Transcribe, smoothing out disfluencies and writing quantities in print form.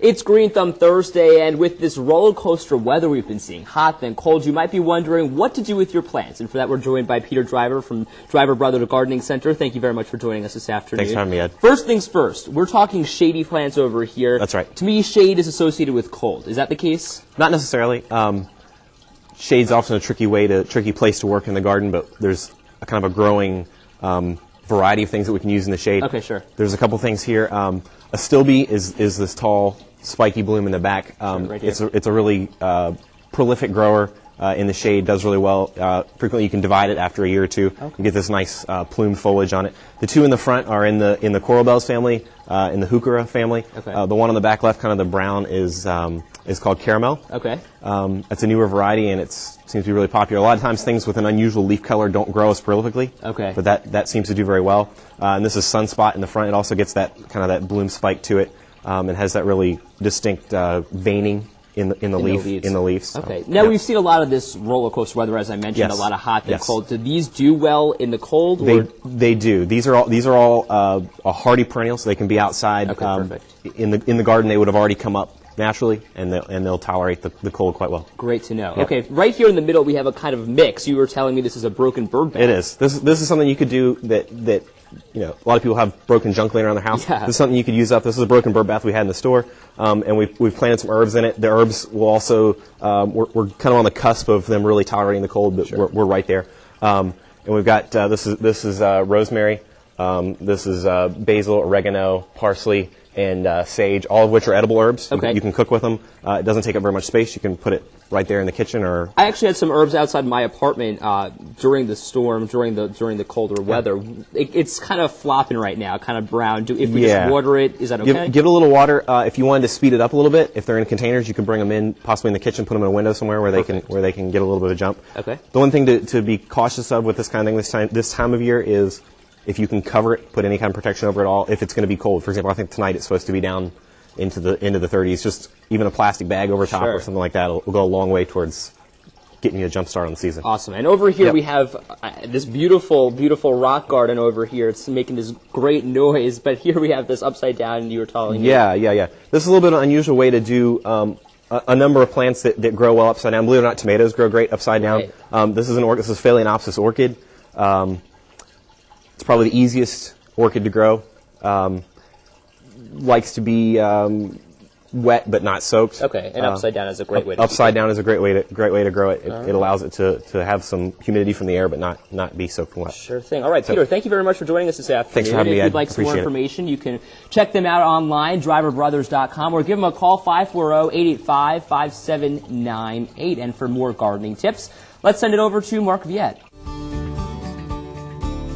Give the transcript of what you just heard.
It's Green Thumb Thursday, and with this roller coaster weather we've been seeing, hot then cold, you might be wondering what to do with your plants. And for that, we're joined by Peter Driver from Driver Brothers Gardening Center. Thank you very much for joining us this afternoon. Thanks for having me, Ed. First things first, we're talking shady plants over here. That's right. To me, shade is associated with cold. Is that the case? Not necessarily. Shade's often a tricky place to work in the garden, but there's a kind of a growing variety of things that we can use in the shade. Okay, sure. There's a couple things here. A stilby is this tall, spiky bloom in the back. Right here. It's a really prolific grower in the shade. Does really well. Frequently, you can divide it after a year or two. Okay. You get this nice plume foliage on it. The two in the front are in the coral bells family, in the heuchera family. Okay. The one on the back left, kind of the brown, is called caramel. Okay. It's a newer variety, and it seems to be really popular. A lot of times things with an unusual leaf color don't grow as prolifically. Okay. But that seems to do very well. And this is sunspot in the front. It also gets that kind of that bloom spike to it, and has that really distinct veining in the leaves. So, okay. Now, we've seen a lot of this roller coaster weather, as I mentioned, Yes. a lot of hot and Yes. cold. Do these do well in the cold? They do. These are all a hardy perennial, so they can be outside. Okay, perfect. In the garden, they would have already come up naturally, and they'll tolerate the cold quite well. Great to know. Yep. Okay, right here in the middle, we have a kind of mix. You were telling me this is a broken bird bath. It is. This is something you could do that a lot of people have broken junk laying around their house. Yeah. This is something you could use up. This is a broken bird bath we had in the store, and we've planted some herbs in it. The herbs will also we're kind of on the cusp of them really tolerating the cold, but Sure. we're right there. And we've got this is rosemary. This is basil, oregano, parsley, and sage, all of which are edible herbs. Okay. You can cook with them. It doesn't take up very much space. You can put it right there in the kitchen. Or I actually had some herbs outside my apartment during the storm, during the colder weather. It's kind of flopping right now, kind of brown. If we just water it, is that okay? Give it a little water. If you wanted to speed it up a little bit, if they're in containers, you can bring them in, possibly in the kitchen, put them in a window somewhere where they can get a little bit of jump. Okay. The one thing to be cautious of with this kind of thing this time of year is if you can cover it, put any kind of protection over it all, if it's going to be cold. For example, I think tonight it's supposed to be down into the 30s. Just even a plastic bag over top Sure. or something like that will go a long way towards getting you a jump start on the season. Awesome. And over here Yep. we have this beautiful, beautiful rock garden over here. It's making this great noise, but here we have this upside down, and you were telling me. Yeah. This is a little bit of an unusual way to do a number of plants that grow well upside down. Believe it or not, tomatoes grow great upside down. Right. This is Phalaenopsis orchid. It's probably the easiest orchid to grow. Likes to be wet but not soaked. Okay, and upside down is a great way to Upside down is a great way to grow it. It allows it to have some humidity from the air but not be soaked wet. Sure thing. All right, Peter, thank you very much for joining us this afternoon. Thanks for having me, If Ed. you'd like some more Appreciate it. information, you can check them out online, driverbrothers.com, or give them a call, 540-885-5798. And for more gardening tips, let's send it over to Mark Viette.